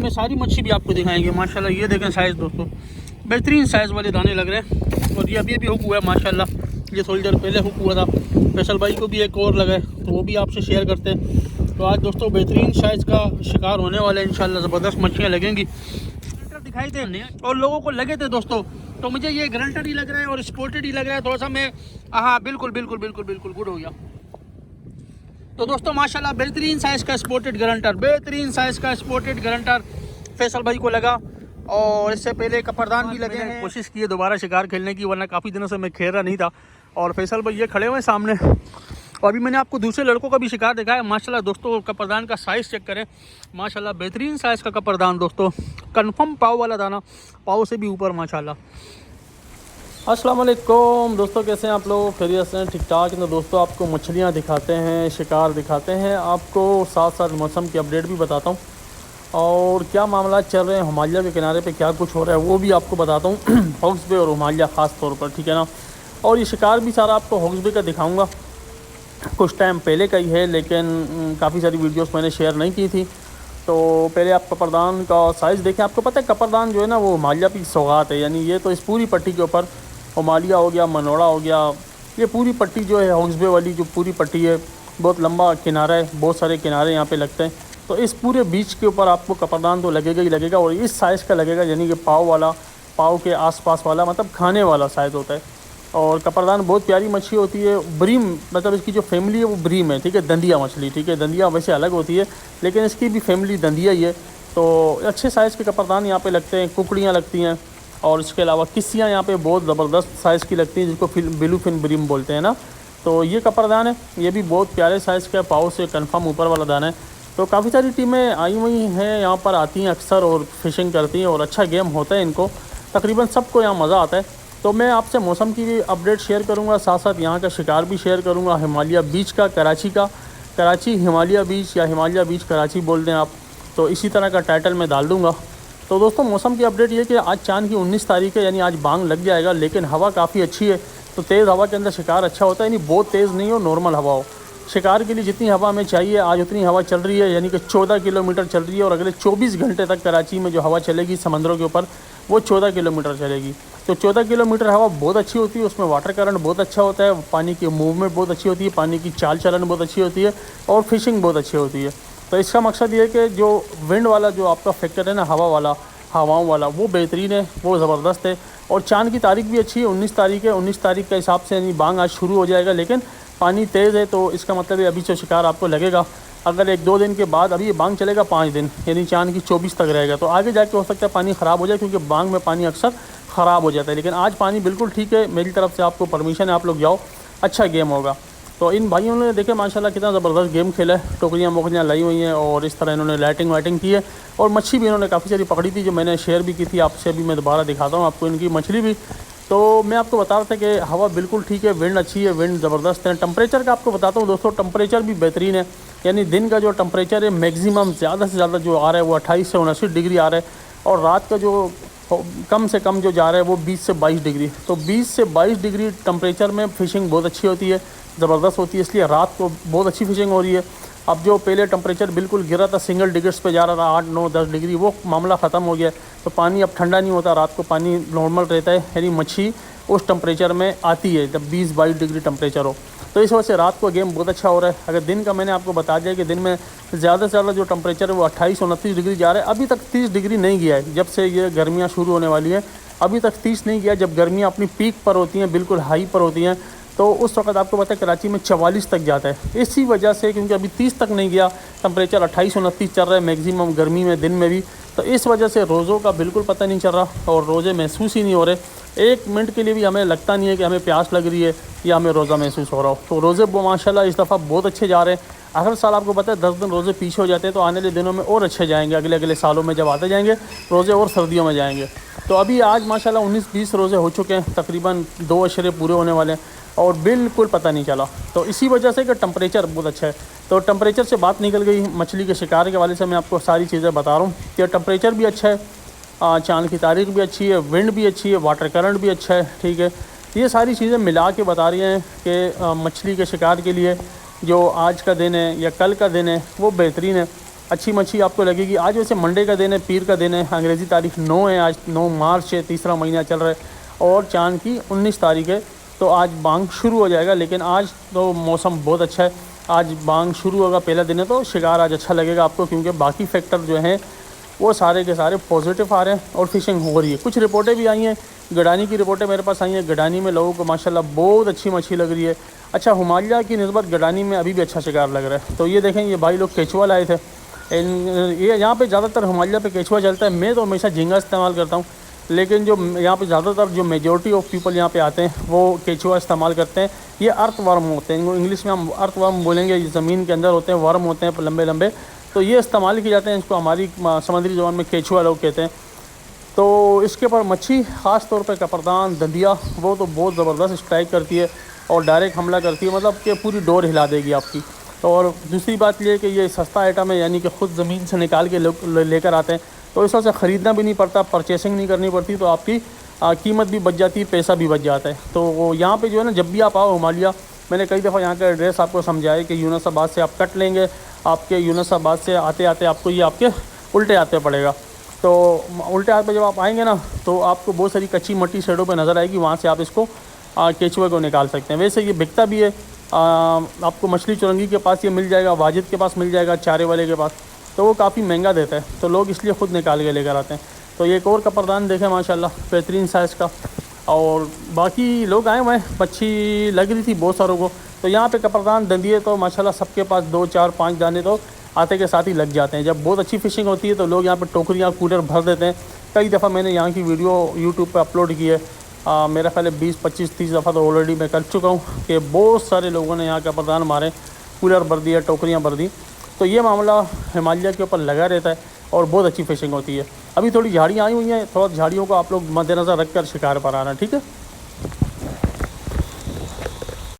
में सारी मच्छी भी आपको दिखाएंगे। माशाल्लाह ये देखें साइज़ दोस्तों, बेहतरीन साइज़ वाले दाने लग रहे हैं। और ये अभी हुक हुआ है माशाल्लाह, ये थोड़ी देर पहले हुक हुआ था। फैसल भाई को भी एक और लगा है तो वो भी आपसे शेयर करते हैं। तो आज दोस्तों बेहतरीन साइज़ का शिकार होने वाला है इंशाल्लाह, ज़बरदस्त मछलियाँ लगेंगी। दिखाई दे और लोगों को लगे थे दोस्तों, तो मुझे ये ग्रंटर ही लग रहा है और स्पोर्टेड ही लग रहा है थोड़ा सा। मैं हाँ बिल्कुल बिल्कुल बिल्कुल बिल्कुल गुड हो गया। तो दोस्तों माशाल्लाह बेहतरीन साइज़ का स्पोर्टेड ग्रंटर, बेहतरीन साइज़ का स्पोर्टेड ग्रंटर फैसल भाई को लगा। और इससे पहले कपरदान भी लगे हैं। कोशिश की है दोबारा शिकार खेलने की, वरना काफ़ी दिनों से मैं खेल रहा नहीं था। और फैसल भाई ये खड़े हुए हैं सामने। और अभी मैंने आपको दूसरे लड़कों का भी शिकार दिखाया। माशाल्लाह दोस्तों कपरदान का साइज़ चेक करें, माशाल्लाह बेहतरीन साइज़ का कपरदान दोस्तों, कंफर्म पाव वाला दाना, पाव से भी ऊपर माशाल्लाह। अस्सलाम वालेकुम दोस्तों, कैसे हैं आप लोग? खैरियत से हैं? ठीक ठाक। तो दोस्तों आपको मछलियाँ दिखाते हैं, शिकार दिखाते हैं, आपको साथ साथ मौसम की अपडेट भी बताता हूँ और क्या मामला चल रहे हैं हिमालय के किनारे पे, क्या कुछ हो रहा है वो भी आपको बताता हूँ। हॉक्स बे और हिमालय ख़ास तौर पर, ठीक है ना। और ये शिकार भी सारा आपको हॉक्स बे का दिखाऊँगा। कुछ टाइम पहले का ही है, लेकिन काफ़ी सारी वीडियोस मैंने शेयर नहीं की थी। तो पहले आप कपरदान का साइज़ देखें। आपको पता है कपरदान जो है ना वो हिमालय की सौगात है, यानी ये तो इस पूरी पट्टी के ऊपर हिमालय हो गया, मनोड़ा हो गया, ये पूरी पट्टी जो है हॉक्स बे वाली जो पूरी पट्टी है, बहुत लंबा किनारा है, बहुत सारे किनारे यहाँ पे लगते हैं। तो इस पूरे बीच के ऊपर आपको कपरदान तो लगेगा ही लगेगा, और इस साइज़ का लगेगा, यानी कि पाव वाला, पाव के आसपास वाला, मतलब खाने वाला साइज़ होता है। और कपरदान बहुत प्यारी मछली होती है। ब्रीम मतलब इसकी जो फैमिली है वो ब्रीम है, ठीक है, दंदिया मछली, ठीक है। दंदिया वैसे अलग होती है, लेकिन इसकी भी फैमिली दंदिया ही है। तो अच्छे साइज़ के कपरदान यहाँ पे लगते हैं, कुकड़ियाँ लगती हैं, और इसके अलावा किस्सियाँ यहाँ पे बहुत ज़बरदस्त साइज़ की लगती हैं, जिसको ब्लू फिन ब्रीम बोलते हैं ना। तो ये कपरदान है, ये भी बहुत प्यारे साइज़ का, पाव से कन्फर्म ऊपर वाला दाना है। तो काफ़ी सारी टीमें आई हुई हैं यहाँ पर, आती हैं अक्सर और फिशिंग करती हैं, और अच्छा गेम होता है इनको, तकरीबन सबको यहाँ मज़ा आता है। तो मैं आपसे मौसम की भी अपडेट शेयर करूंगा, साथ साथ यहाँ का शिकार भी शेयर करूंगा, हिमालय बीच का, कराची का, कराची हिमालय बीच या हिमालय बीच कराची बोल दें आप, तो इसी तरह का टाइटल मैं डाल दूंगा। तो दोस्तों मौसम की अपडेट ये कि आज चांद की 19 तारीख है, यानी आज बांग लग जाएगा, लेकिन हवा काफ़ी अच्छी है। तो तेज़ हवा के अंदर शिकार अच्छा होता है, यानी बहुत तेज़ नहीं हो, नॉर्मल हवा हो। शिकार के लिए जितनी हवा हमें चाहिए आज उतनी हवा चल रही है, यानी कि 14 किलोमीटर चल रही है। और अगले 24 घंटे तक कराची में जो हवा चलेगी समंदरों के ऊपर, वो 14 किलोमीटर चलेगी। तो 14 किलोमीटर हवा बहुत अच्छी होती है, उसमें वाटर करंट बहुत अच्छा होता है, पानी की मूवमेंट बहुत अच्छी होती है, पानी की चाल चलन बहुत अच्छी होती है, और फिशिंग बहुत अच्छी होती है। तो इसका मकसद ये है कि जो विंड वाला जो आपका फैक्टर है ना, हवा वाला, हवाओं वाला, वो बेहतरीन है, वो ज़बरदस्त है। और चांद की तारीख भी अच्छी है, 19 तारीख है, 19 तारीख के हिसाब से यानी बांग आज शुरू हो जाएगा, लेकिन पानी तेज़ है, तो इसका मतलब है अभी जो शिकार आपको लगेगा, अगर 1-2 दिन के बाद, अभी ये बांग चलेगा 5 दिन, यानी चांद की 24 तक रहेगा, तो आगे जाके हो सकता है पानी ख़राब हो जाए, क्योंकि बांग में पानी अक्सर ख़राब हो जाता है। लेकिन आज पानी बिल्कुल ठीक है, मेरी तरफ से आपको परमिशन है, आप लोग जाओ, अच्छा गेम होगा। तो इन भाइयों ने देखे माशाल्लाह कितना ज़बरदस्त गेम खेला है, टोकरियाँ मोकरियाँ लाई हुई हैं, और इस तरह इन्होंने लाइटिंग वाइटिंग की है, और मच्छी भी इन्होंने काफ़ी सारी पकड़ी थी, जो मैंने शेयर भी की थी आपसे। अभी मैं दोबारा दिखाता हूँ आपको इनकी मछली भी। तो मैं आपको बता रहा था कि हवा बिल्कुल ठीक है, विंड अच्छी है, विंड ज़बरदस्त है। टेम्परेचर का आपको बताता हूँ दोस्तों, टेम्परेचर भी बेहतरीन है, यानी दिन का जो टेम्परेचर है मैक्सिमम ज़्यादा से ज़्यादा जो आ रहा है वो 28 से 29 डिग्री आ रहा है, और रात का जो कम से कम जो जा रहा है वो 20 से 22 डिग्री। तो 20 से 22 डिग्री टेम्परेचर में फ़िशिंग बहुत अच्छी होती है, ज़बरदस्त होती है, इसलिए रात को बहुत अच्छी फ़िशिंग हो रही है। अब जो पहले टेम्परेचर बिल्कुल गिरा था, सिंगल डिजिट्स पे जा रहा था, 8, 9, 10 डिग्री, वो मामला ख़त्म हो गया। तो पानी अब ठंडा नहीं होता, रात को पानी नॉर्मल रहता है, यानी मच्छी उस टेम्परेचर में आती है जब 20-22 डिग्री टेम्परेचर हो। तो इस वजह से रात को गेम बहुत अच्छा हो रहा है। अगर दिन का मैंने आपको बता दिया कि दिन में ज़्यादा से ज़्यादा जो टेम्परेचर है वो 28-29 डिग्री जा रहा है। अभी तक 30 डिग्री नहीं गया है, जब से ये गर्मियाँ शुरू होने वाली हैं अभी तक 30 नहीं गया। जब गर्मियाँ अपनी पीक पर होती हैं, बिल्कुल हाई पर होती हैं, तो उस वक्त आपको पता है कराची में 44 तक जाता है। इसी वजह से, क्योंकि अभी 30 तक नहीं गया, टेम्परेचर 28-29 चल रहा है मैक्सिमम गर्मी में, दिन में भी। तो इस वजह से रोज़ों का बिल्कुल पता नहीं चल रहा, और रोज़े महसूस ही नहीं हो रहे। 1 मिनट के लिए भी हमें लगता नहीं है कि हमें प्यास लग रही है या हमें रोज़ा महसूस हो रहा हो। तो रोज़े माशाल्लाह इस दफ़ा बहुत अच्छे जा रहे हैं। हर साल आपको पता है 10 दिन रोज़े पीछे हो जाते हैं, तो आने वाले दिनों में और अच्छे जाएंगे, अगले अगले सालों में जब आते जाएंगे रोज़े और सर्दियों में जाएंगे। तो अभी आज माशाल्लाह 19-20 रोज़े हो चुके हैं, तकरीबन 2 अशरे पूरे होने वाले हैं, और बिल्कुल पता नहीं चला। तो इसी वजह से कि टेम्परेचर बहुत अच्छा है। तो टेम्परेचर से बात निकल गई, मछली के शिकार के वाले से मैं आपको सारी चीज़ें बता रहा हूँ कि टेम्परेचर भी अच्छा है, चांद की तारीख भी अच्छी है, विंड भी अच्छी है, वाटर करंट भी अच्छा है, ठीक है। ये सारी चीज़ें मिला के बता रही हैं कि मछली के शिकार के लिए जो आज का दिन है या कल का दिन है वो बेहतरीन है। अच्छी मच्छी आपको लगेगी। आज वैसे मंडे का दिन है, पीर का दिन है, अंग्रेज़ी तारीख 9 है, आज 9 मार्च है, तीसरा महीना चल रहा है और चाँद की 19 तारीख है। तो आज बांग शुरू हो जाएगा, लेकिन आज तो मौसम बहुत अच्छा है, आज बांग शुरू होगा, पहला दिन है तो शिकार आज अच्छा लगेगा आपको, क्योंकि बाकी फैक्टर जो हैं वो सारे के सारे पॉजिटिव आ रहे हैं और फिशिंग हो रही है। कुछ रिपोर्टें भी आई हैं, गडानी की रिपोर्टें मेरे पास आई हैं, गडानी में लोगों को माशाल्लाह बहुत अच्छी मछली लग रही है। अच्छा, हिमालय की निस्बत गडानी में अभी भी अच्छा शिकार लग रहा है। तो ये देखें, ये भाई लोग केचुआ लाए थे, ये यहाँ पे ज़्यादातर हिमालय पे केचुआ चलता है। मैं तो हमेशा झींगा इस्तेमाल करता हूँ, लेकिन जो यहाँ पे ज़्यादातर जो मेजॉरिटी ऑफ पीपल यहाँ पे आते हैं वो केचुआ इस्तेमाल करते हैं। ये अर्थ वर्म होते हैं, इनको इंग्लिश में हम अर्थ वर्म बोलेंगे, ज़मीन के अंदर होते हैं, वर्म होते हैं लंबे लंबे, तो ये इस्तेमाल किए जाते हैं। इसको हमारी समुद्री ज़बान में केचुआ लोग कहते हैं। तो इसके ऊपर मच्छी ख़ास तौर पे कपरदान दंदिया वो तो बहुत ज़बरदस्त स्ट्राइक करती है और डायरेक्ट हमला करती है, मतलब कि पूरी डोर हिला देगी आपकी। तो और दूसरी बात ये कि ये सस्ता आइटम है, यानी कि ख़ुद ज़मीन से निकाल के लोग लेकर आते हैं, तो इस वजह से ख़रीदना भी नहीं पड़ता, परचेसिंग नहीं करनी पड़ती, तो आपकी कीमत भी बच जाती है, पैसा भी बच जाता है। तो यहाँ पे जो है ना, जब भी आप आओ हिमालय, मैंने कई दफ़ा यहाँ का एड्रेस आपको समझाया कि यूनुसाबाद से आप कट लेंगे, आपके यूनुसाबाद से आते आते आपको ये आपके उल्टे हाथ पे पड़ेगा। तो उल्टे हाथ पे जब आप आएंगे ना, तो आपको बहुत सारी कच्ची मट्टी साइडों पे नज़र आएगी, वहाँ से आप इसको केचुए को निकाल सकते हैं। वैसे ये बिकता भी है, आपको मछली चुरंगी के पास ये मिल जाएगा, वाजिद के पास मिल जाएगा, चारे वाले के पास, तो वो काफ़ी महंगा देता है, तो लोग इसलिए ख़ुद निकाल के लेकर आते हैं। तो ये एक और कपरदान देखें माशाल्लाह बेहतरीन साइज़ का, और बाकी लोग आए हुए हैं, मच्छी लग रही थी बहुत सारों को। तो यहाँ पे कपरदान दंदिए तो माशाल्लाह सबके पास 2 4 5 दाने तो आते के साथ ही लग जाते हैं। जब बहुत अच्छी फ़िशिंग होती है तो लोग यहाँ पे टोकरियाँ कूलर भर देते हैं। कई दफ़ा मैंने यहाँ की वीडियो यूट्यूब पे अपलोड की है, मेरा ख्याल है 20 25 30 दफ़ा तो ऑलरेडी मैं कर चुका हूँ कि बहुत सारे लोगों ने यहाँ कपरदान मारे, कूलर भर दिया, टोकरियाँ भर दी। तो ये मामला हिमालय के ऊपर लगा रहता है और बहुत अच्छी फ़िशिंग होती है। अभी थोड़ी झाड़ियाँ आई हुई हैं, थोड़ा झाड़ियों को आप लोग मद्देनज़र रख कर शिकार पर आना, ठीक है।